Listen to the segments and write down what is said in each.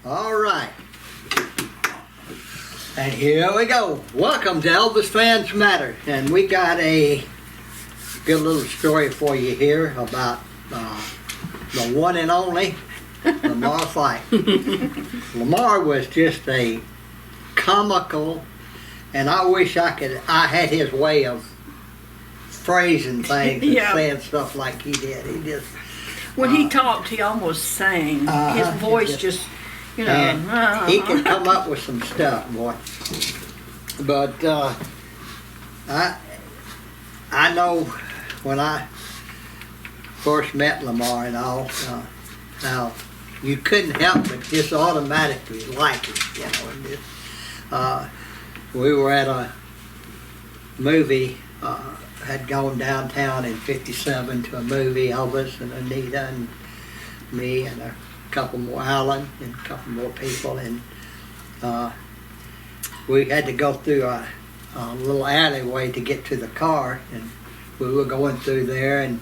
All right. And here we go. Welcome to Elvis Fans Matter. And we got a good little story for you here about the one and only Lamar Fike. Lamar was just a comical, and I wish I had his way of phrasing things and saying stuff like he did. He just when he talked, he almost sang. His voice just, you know. And he can come up with some stuff, boy. But I know when I first met Lamar and all, how you couldn't help but just automatically like him, you know. And just, we were at a movie. Had gone downtown in '57 to a movie, Elvis and Anita and me and a couple more, Alan and a couple more people, and we had to go through a little alleyway to get to the car, and we were going through there, and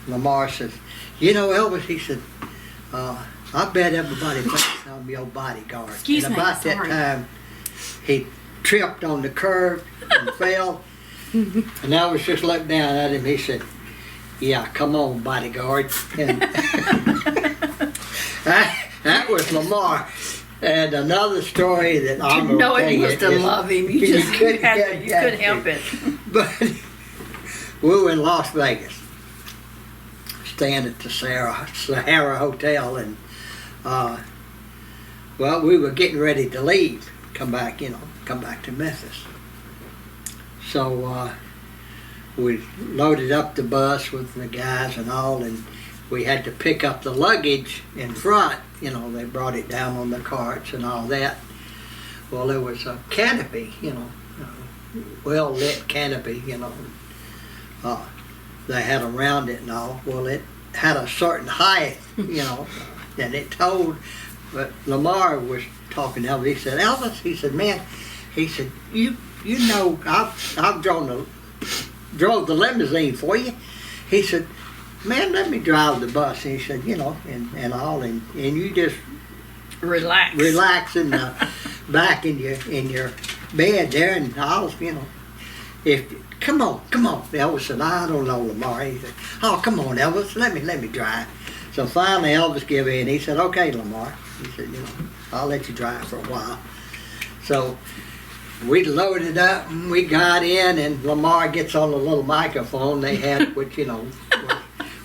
Lamar says, "You know, Elvis," he said, "I bet everybody thinks I'm your bodyguard." Excuse and me, about that time, he tripped on the curb and fell, and I was just looking down at him. He said, "Yeah, come on, bodyguard." And that was Lamar. And another story that I'm going to tell you. You must have loved him. You couldn't help it. But we were in Las Vegas, staying at the Sahara Hotel, and well, we were getting ready to leave, come back to Memphis. So we loaded up the bus with the guys and all, and we had to pick up the luggage in front. You know, they brought it down on the carts and all that. Well, there was a canopy, you know, well-lit canopy, you know. They had around it and all. Well, it had a certain height, you know, and it told, but Lamar was talking to Elvis. He said, "Elvis," he said, "man," he said, you know, I've drove the limousine for you." He said, "Man, let me drive the bus." And he said, "You know, and all, and you just relax in the back in your bed there, and I'll, you know, come on." Elvis said, "I don't know, Lamar." He said, "Oh, come on, Elvis, let me drive." So finally, Elvis gave in. He said, "Okay, Lamar," he said, "you know, I'll let you drive for a while." So we loaded up and we got in, and Lamar gets on the little microphone they had, which, you know,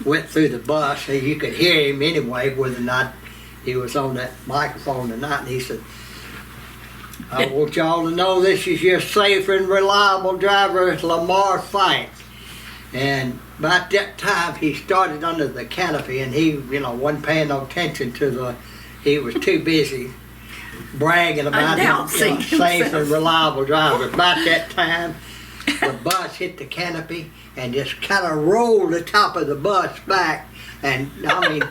went through the bus, so you could hear him anyway, whether or not he was on that microphone or not. And he said, "I want y'all to know this is your safe and reliable driver, Lamar Fike." And about that time, he started under the canopy, and he, you know, wasn't paying no attention to he was too busy bragging about him, safe and reliable driver. About that time, the bus hit the canopy and just kind of rolled the top of the bus back, and I mean,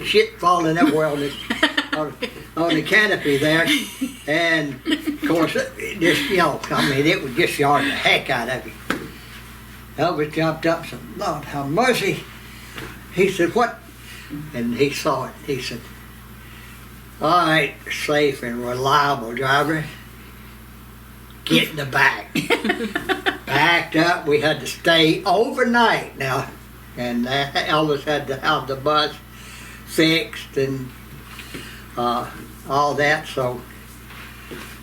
shit falling everywhere on the canopy there. And of course, it just, you know, I mean, it would just yard the heck out of you. Elvis jumped up and said, "Lord, have mercy." He said, "What?" And he saw it. He said, "All right, safe and reliable driver, get in the back." Backed up. We had to stay overnight now, and Elvis had to have the bus fixed and all that. So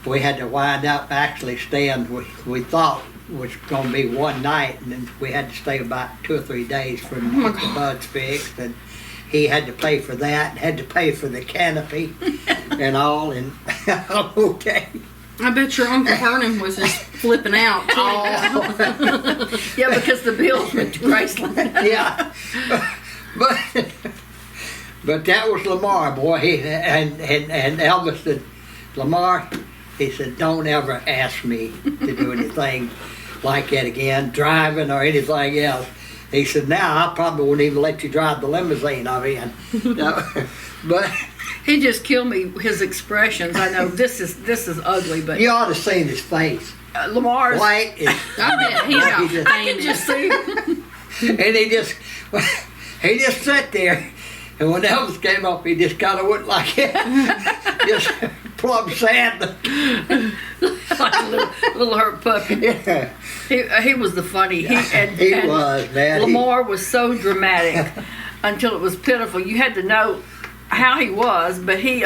we had to wind up actually staying. We thought was going to be one night, and then we had to stay about 2 or 3 days for him to get the bus fixed, and he had to pay for that, and had to pay for the canopy and all, and okay. I bet your Uncle Vernon was just flipping out too. Oh. Yeah, because the bills went to Graceland. Yeah, but that was Lamar, boy. And Elvis said, "Lamar," he said, "don't ever ask me to do anything like that again, driving or anything else." He said, "Now I probably wouldn't even let you drive the limousine I'm in." But he just killed me. His expressions. I know this is ugly, but you ought to see his face. Lamar's white. I bet he got I can just see. And he just sat there, And when Elvis came up, he just kind of went like it, just plumb sad. Like a little hurt puppy. Yeah. He was the funny. He was, man. Lamar was so dramatic until it was pitiful. You had to know how he was, but he,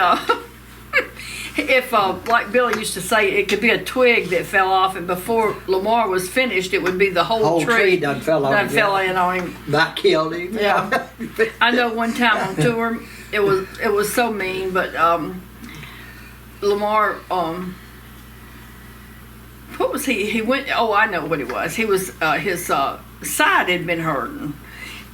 if, like Billy used to say, it could be a twig that fell off, and before Lamar was finished, it would be the whole tree done fell off. Done fell in on him. That killed him. Yeah. I know one time on tour, it was so mean, but Lamar, what was he? He went. Oh, I know what it was. He was his side had been hurting,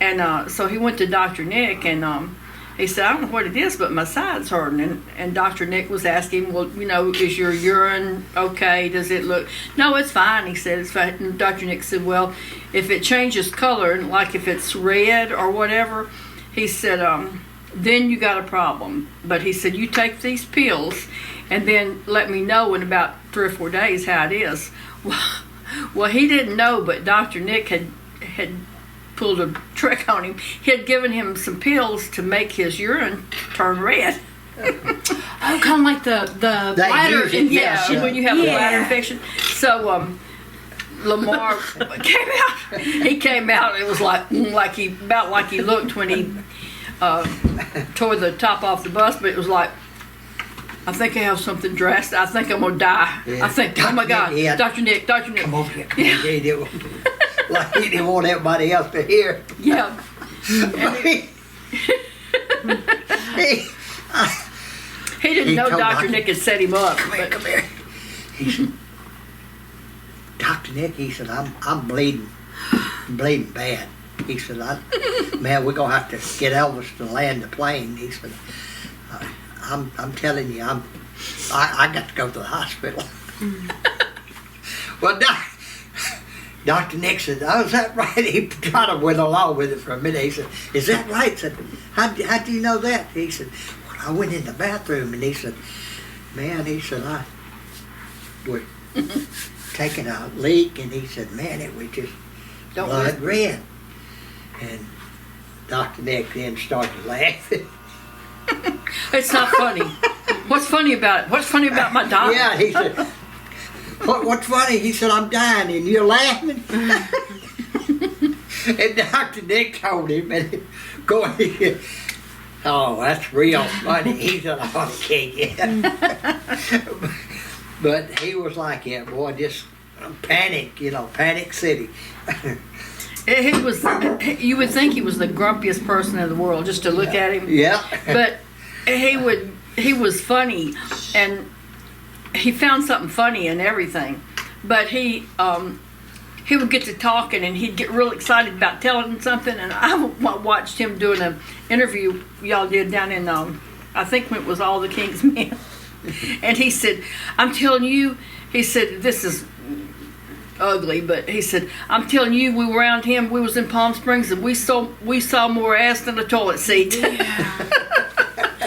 and so he went to Dr. Nick, and he said, "I don't know what it is, but my side's hurting." And Dr. Nick was asking, "Well, is your urine okay? Does it look?" "No, it's fine." He said, "It's fine." And Dr. Nick said, "Well, if it changes color, like if it's red or whatever," he said, "then you got a problem." But he said, "You take these pills, and then let me know in about 3 or 4 days how it is." Well, he didn't know, but Dr. Nick had pulled a trick on him. He had given him some pills to make his urine turn red. Oh, kind of like the bladder infection. Yeah, when you have a bladder infection. So Lamar came out. He came out. It was like he looked when he tore the top off the bus. But it was like, I think I have something drastic. I think I'm gonna die. Yeah. I think, oh my God, Dr. Nick. Come over here. Come over here. Like he didn't want everybody else to hear. Yeah. he He didn't know Dr. Nick had set him up. Come here. He said, Dr. Nick, he said, I'm bleeding bad. He said, man, we're gonna have to get Elvis to land the plane. He said, I'm telling you, I got to go to the hospital. Well, Dr. Nick said, "Oh, is that right?" He kind of went along with it for a minute. He said, "Is that right?" I said, how do you know that? He said, "Well, I went in the bathroom," and he said, "Man," he said, "I was taking a leak," and he said, "Man, it was just blood red." And Dr. Nick then started laughing. It's not funny. What's funny about it? What's funny about my doctor? Yeah, he said, What's funny? He said, "I'm dying and you're laughing." And Dr. Nick told him, and he said, "Oh, that's real funny." He said, "Oh, yeah." But he was like, yeah, boy, just panic, Panic City. He was. You would think he was the grumpiest person in the world just to look at him. Yeah. But he was funny, and he found something funny in everything. But he would get to talking, and he'd get real excited about telling something. And I watched him doing an interview y'all did down in I think when it was All the King's Men. And he said, "I'm telling you," he said, "this is ugly," but he said, "I'm telling you, we were around him. We was in Palm Springs, and we saw more ass than a toilet seat." Yeah.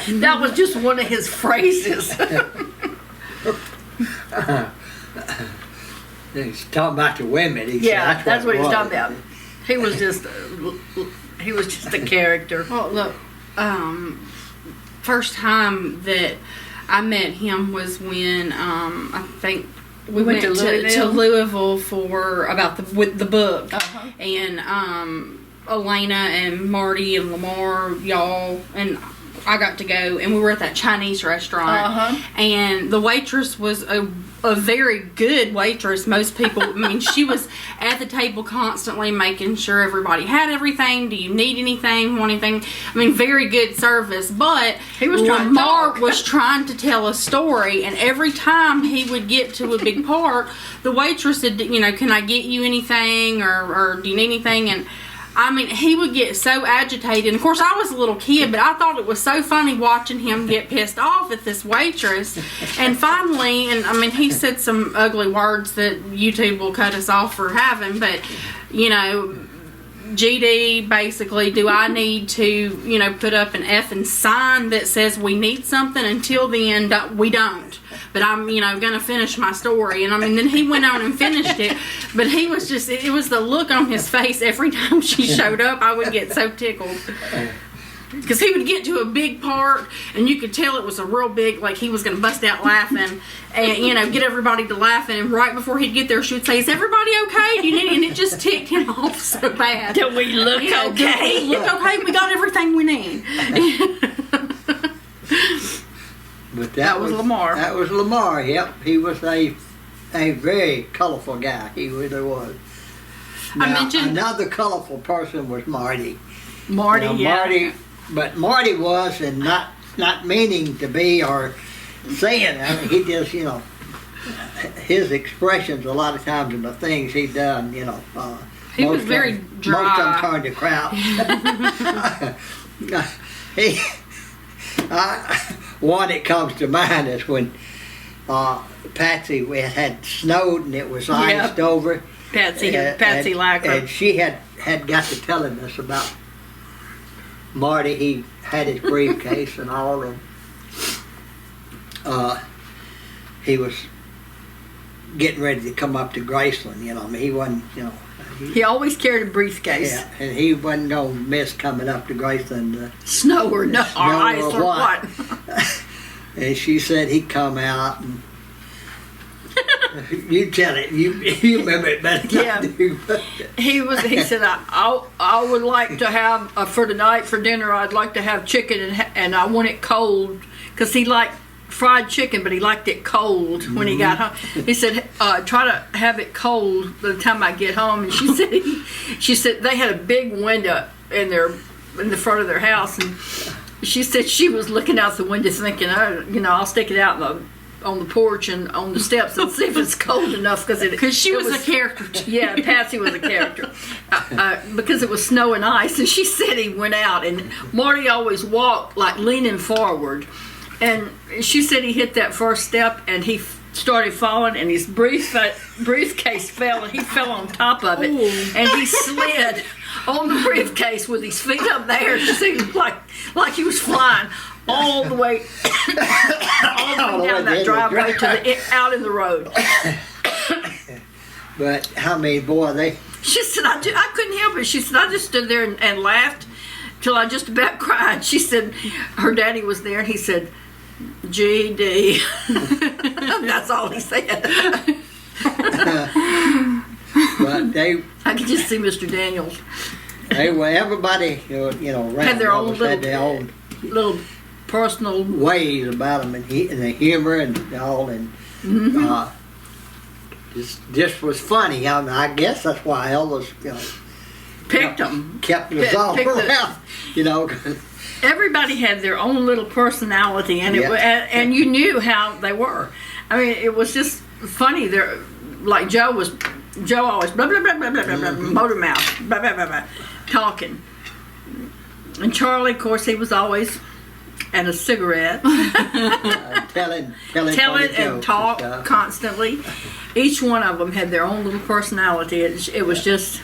That was just one of his phrases. He's talking about the women. Yeah, that's what he was talking about. He was just a character. Well, look, first time that I met him was when I think we went to Louisville for about the book, and Elena and Marty and Lamar, y'all, and I got to go, and we were at that Chinese restaurant, and the waitress was a very good waitress. Most people, I mean, she was at the table constantly making sure everybody had everything. Do you need anything? Want anything? I mean, very good service. But Lamar was trying to tell a story, and every time he would get to a big part, the waitress said, "Can I get you anything, or do you need anything?" And I mean, he would get so agitated. And of course, I was a little kid, but I thought it was so funny watching him get pissed off at this waitress. And finally, and I mean, he said some ugly words that YouTube will cut us off for having, but, GD, basically, do I need to, put up an effing sign that says we need something? Until then, we don't. But I'm, going to finish my story. And I mean, then he went on and finished it. But he was it was the look on his face every time she showed up. I would get so tickled. because he would get to a big part, and you could tell it was a real big, like he was going to bust out laughing, and get everybody to laughing. And right before he'd get there, she would say, "Is everybody okay? Do you need?" And it just ticked him off so bad. Do we look okay? Do we look okay? We got everything we need. But that was Lamar. That was Lamar. Yep, he was a very colorful guy. He really was. Now, I mentioned another colorful person was Marty. Marty, Marty, but Marty was, and not meaning to be or saying. I mean, he just, his expressions a lot of times in the things he done. he was very dry. Most of them turned to crowd. One that comes to mind is when Patsy, it had snowed and it was iced over. Patsy Lacker. And she had got to telling us about Marty. He had his briefcase and all, and he was getting ready to come up to Graceland. I mean, he wasn't, he always carried a briefcase. Yeah, and he wasn't gonna miss coming up to Graceland. Snow or no, or ice or what. And she said he'd come out and you tell it. You remember it better than I do. He said, I would like to have for tonight for dinner. I'd like to have chicken and I want it cold because he liked fried chicken, but he liked it cold when he got home. He said, try to have it cold by the time I get home. And she said they had a big window in the front of their house, and she said she was looking out the window thinking, I'll stick it out on the porch and on the steps and see if it's cold enough because she was a character. Yeah, Patsy was a character because it was snow and ice. And she said he went out, and Marty always walked like leaning forward. And she said he hit that first step and he started falling, and his briefcase fell, and he fell on top of it. Ooh. And he slid on the briefcase with his feet up there, like he was flying all the way down that driveway out in the road. But how many boy She said I couldn't help it. She said I just stood there and laughed till I just about cried. She said her daddy was there, and he said, GD. That's all he said. But I could just see Mr. Daniels. Everybody, around had their own little personal ways about them, and the humor and all, and just was funny. I mean, I guess that's why Elvis, picked them, kept us all around, Everybody had their own little personality, and and you knew how they were. I mean, it was just funny. There, like Joe always blah blah blah blah blah blah, motor mouth, blah blah blah blah, talking. And Charlie, of course, he was always and a cigarette, telling and talk constantly. Each one of them had their own little personality. It was just.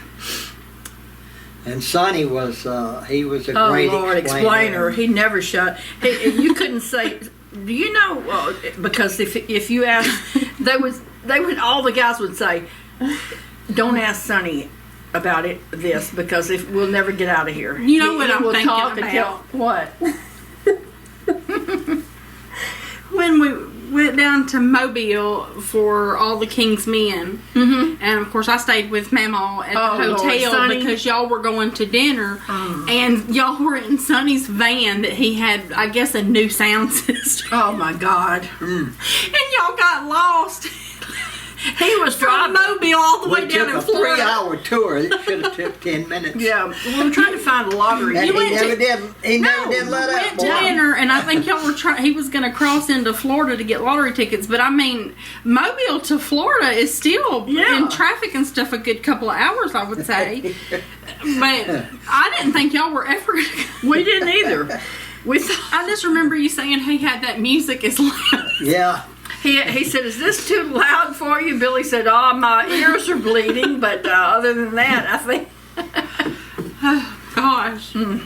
And Sonny was he was a great explainer. He never shut. You couldn't say. Do you know? Because if you ask, they would all the guys would say, "Don't ask Sonny about this because we'll never get out of here." You know what I'm thinking about? What? When we went down to Mobile for all the King's Men, and of course I stayed with Mama at the hotel because y'all were going to dinner, and y'all were in Sonny's van that he had, I guess, a new sound system. Oh my God! And y'all got lost. He was from Mobile all the way down in Florida. A 3-hour tour. It should have took 10 minutes. Yeah, we were trying to find a lottery. He never did let up. Went to dinner, and I think y'all were he was going to cross into Florida to get lottery tickets. But I mean, Mobile to Florida is still in traffic and stuff a good couple of hours, I would say. But I didn't think y'all were ever going to. We didn't either. I just remember you saying he had that music as loud. Yeah. He said, "Is this too loud for you?" Billy said, "Oh, my ears are bleeding, but other than that, I think." Oh, gosh. Some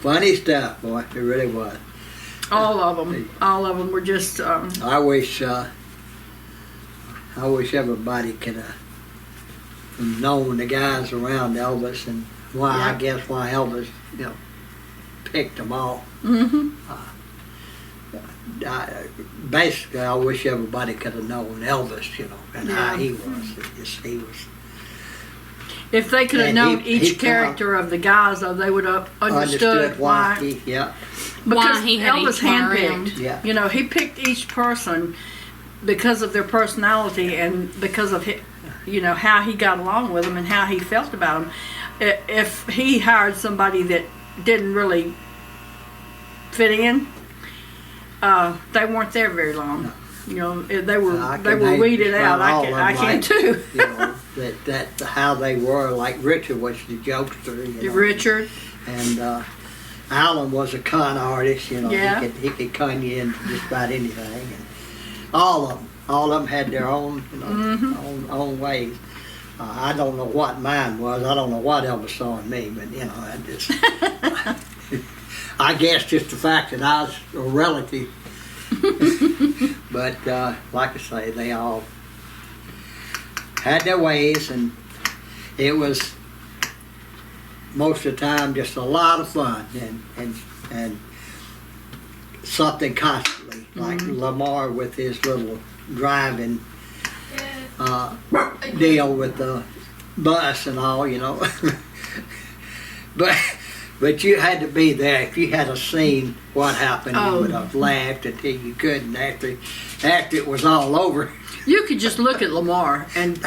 funny stuff, boy. It really was. All of them were just. I wish everybody could have known the guys around Elvis and why. I guess why Elvis, picked them all. Mm-hmm. Basically, I wish everybody could have known Elvis, you know, and how he was. He was. If they could have And known he each character of the guys, though, they would have understood why. because he had Elvis each one around. handpicked. Yeah. You know, he picked each person because of their personality and because of how he got along with them and how he felt about them. If he hired somebody that didn't really fit in, they weren't there very long. No. You know, they were name weeded just out. about all of I them, can like, too. You know, that how they were. Like Richard was the jokester. You know, Richard. And Alan was a con artist. You know, Yeah. he could con you into just about anything. And all of them had their own, you know, Mm-hmm. own ways. I don't know what mine was. I don't know what Elvis saw in me, but you know, I just. I guess just the fact that I was a relative. But like I say, they all had their ways, and it was most of the time just a lot of fun and something constantly, like Lamar with his little driving deal with the bus and all, you know. But you had to be there. If you had a seen what happened, you would have laughed until you couldn't after it was all over. You could just look at Lamar and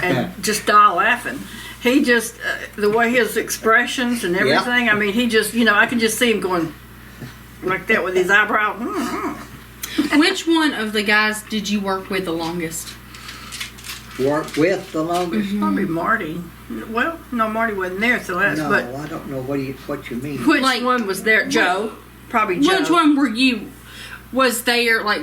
just die laughing. He just, the way his expressions and everything, I mean, he just, I can just see him going like that with his eyebrow. Which one of the guys did you work with the longest? Work with the longest? Probably Marty. Well, no, Marty wasn't there at the last, No, but I don't know what you mean. which one was there? Joe. Probably Joe. Which one was there, like,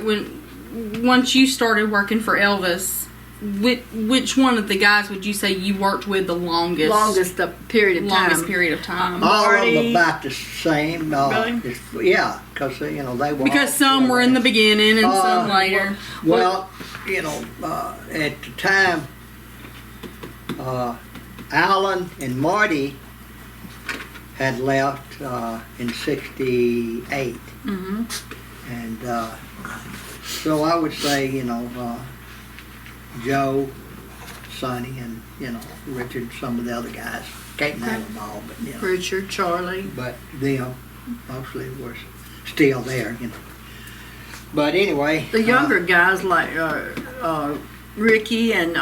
once you started working for Elvis, which one of the guys would you say you worked with the longest? Longest period of time. Longest period of time. All of Marty. them about the same. Really? Yeah, because they were. Because some were in the beginning and some later. Well, at the time, Alan and Marty had left in '68, and so I would say, Joe, Sonny, and Richard, some of the other guys. Can't name them all, but Richard, Charlie. But them mostly was still there, But anyway, The younger guys like Ricky and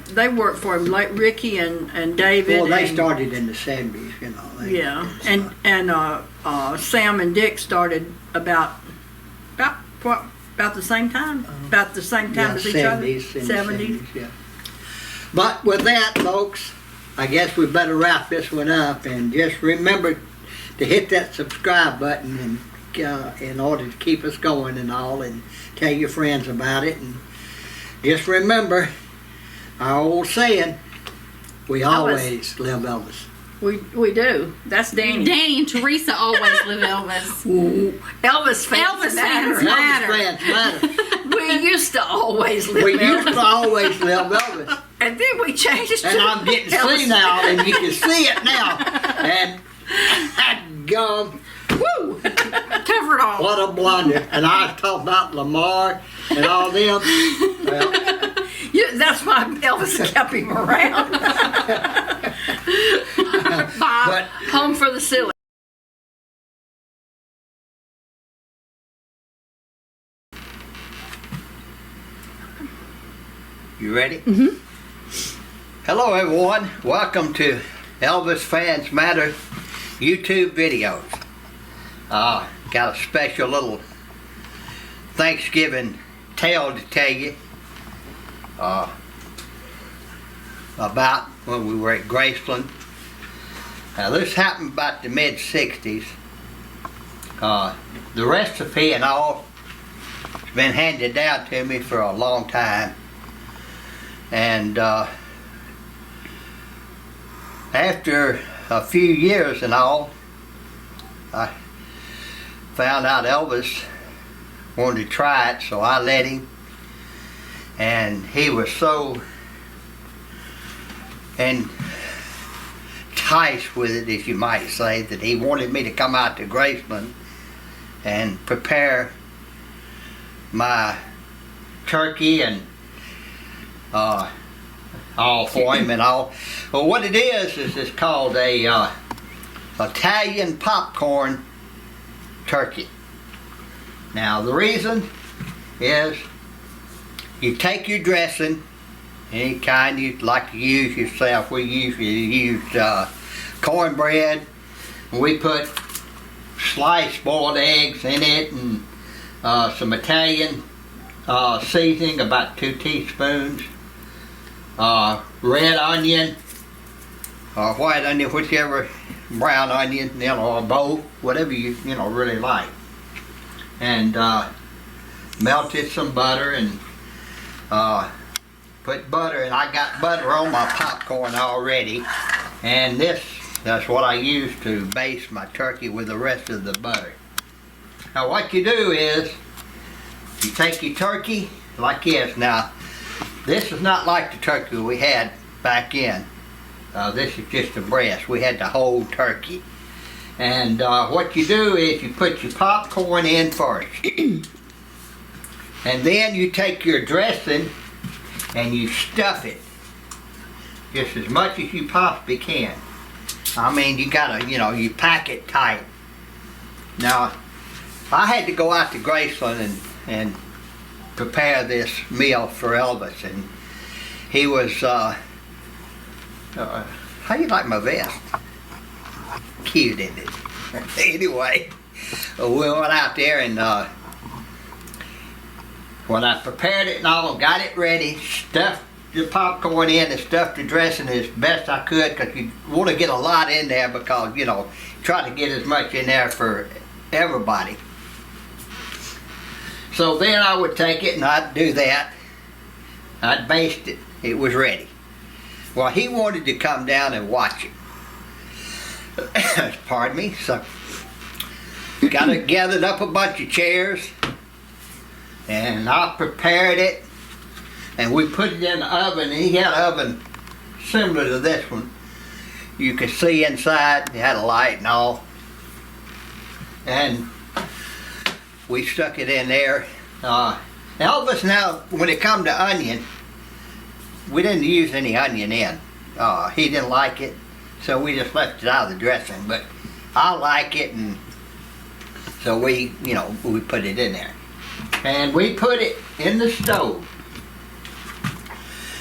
they worked for him. Like Ricky and David. well, they and, started in the '70s, and Sam and Dick started about the same time. About the same time as each other. 70s, yeah. But with that, folks, I guess we better wrap this one up, and just remember to hit that subscribe button and in order to keep us going and all, and tell your friends about it. And just remember our old saying: we always live Elvis. We do. That's Danny. Danny and Teresa always live Elvis. Ooh, Elvis fans matter. Elvis fans matter. We used to always live We Elvis. used to always live Elvis. And then we changed And to I'm getting Elvis. senile, and you can see it now. And gum, Woo! Cover it all. what a blunder. And I was talking about Lamar and all them. Well, That's why Elvis kept him around. but Home for the silly. you ready? Hello, everyone. Welcome to Elvis Fans Matter YouTube videos. Got a special little Thanksgiving tale to tell you about when we were at Graceland. Now, this happened about the mid-'60s. The recipe and all has been handed down to me for a long time. And after a few years and all, I found out Elvis wanted to try it, so I let him. And he was so enticed with it, as you might say, that he wanted me to come out to Graceland and prepare my turkey and all for him and all. Well, what it is it's called a Italian popcorn turkey. Now the reason is you take your dressing, any kind you'd like to use yourself. We usually use cornbread. We put sliced boiled eggs in it and some Italian seasoning, about 2 teaspoons. Red onion or white onion, whichever, brown onion, or both, whatever you really like. And melted some butter and put butter, and I got butter on my popcorn already, and that's what I use to baste my turkey with the rest of the butter. Now what you do is you take your turkey like this. Now this is not like the turkey we had back in. This is just the breast. We had the whole turkey. And what you do is you put your popcorn in first. And then you take your dressing and you stuff it just as much as you possibly can. I mean, you gotta, you pack it tight. Now, I had to go out to Graceland and prepare this meal for Elvis, and he was, how do you like my vest? Cute, isn't it? Anyway, we went out there and when I prepared it and all, got it ready, stuffed the popcorn in and stuffed the dressing as best I could, because you want to get a lot in there, because, try to get as much in there for everybody. So then I would take it and I'd do that. I'd baste it. It was ready. Well, he wanted to come down and watch it. Pardon me. So gathered up a bunch of chairs, and I prepared it, and we put it in the oven. And he had an oven similar to this one. You could see inside. It had a light and all. And we stuck it in there. Elvis, now, when it come to onion, we didn't use any onion in. He didn't like it, so we just left it out of the dressing. But I like it, and so we put it in there. And we put it in the stove.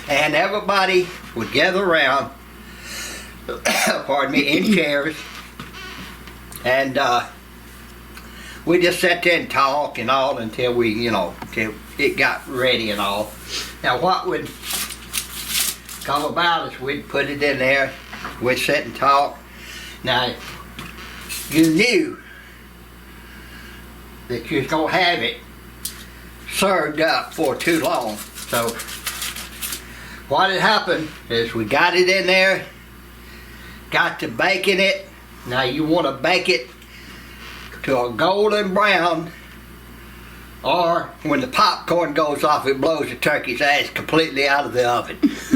And everybody would gather around, pardon me, in chairs. And we just sat there and talk and all until till it got ready and all. Now what would come about is we'd put it in there, we'd sit and talk. Now, you knew that you was gonna have it served up for too long. So what had happened is we got it in there, got to baking it. Now you want to bake it to a golden brown, or when the popcorn goes off, it blows the turkey's ass completely out of the oven. This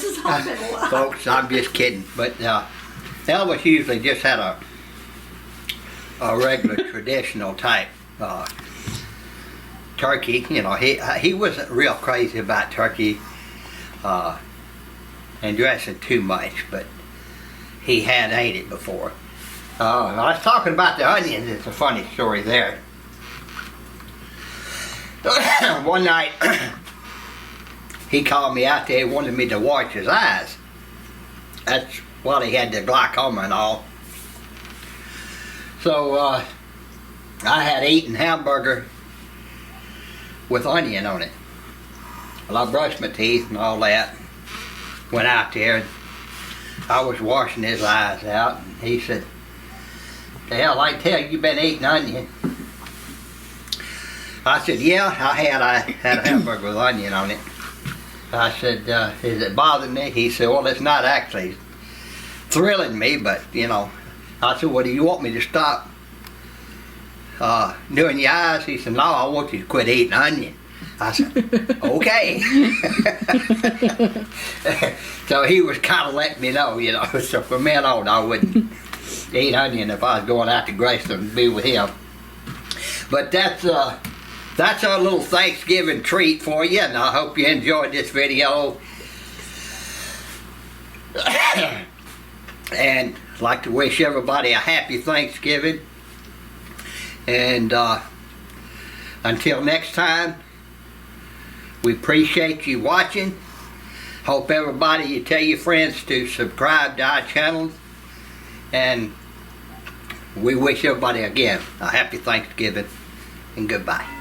is all been a lot. Folks, I'm just kidding. But Elvis usually just had a regular traditional type turkey. He wasn't real crazy about turkey and dressing too much, but he had ate it before. I was talking about the onions. It's a funny story there. One night, he called me out there. He wanted me to watch his eyes. That's while he had the glaucoma and all. So I had eaten hamburger with onion on it. Well, I brushed my teeth and all that. Went out there and I was washing his eyes out, and he said, "The hell, I tell you, you've been eating onion." I said, "Yeah, I had a hamburger with onion on it." I said, "Is it bothering me?" He said, "Well, it's not actually thrilling me, but I said, "Well, do you want me to stop doing your eyes?" He said, "No, I want you to quit eating onion." I said, okay. So he was kind of letting me know, you know. So from then on, I wouldn't eat onion if I was going out to Graceland to be with him. But that's our little Thanksgiving treat for you, and I hope you enjoyed this video. And I'd like to wish everybody a happy Thanksgiving. And until next time, we appreciate you watching. Hope everybody, you tell your friends to subscribe to our channel. And we wish everybody again a happy Thanksgiving and goodbye.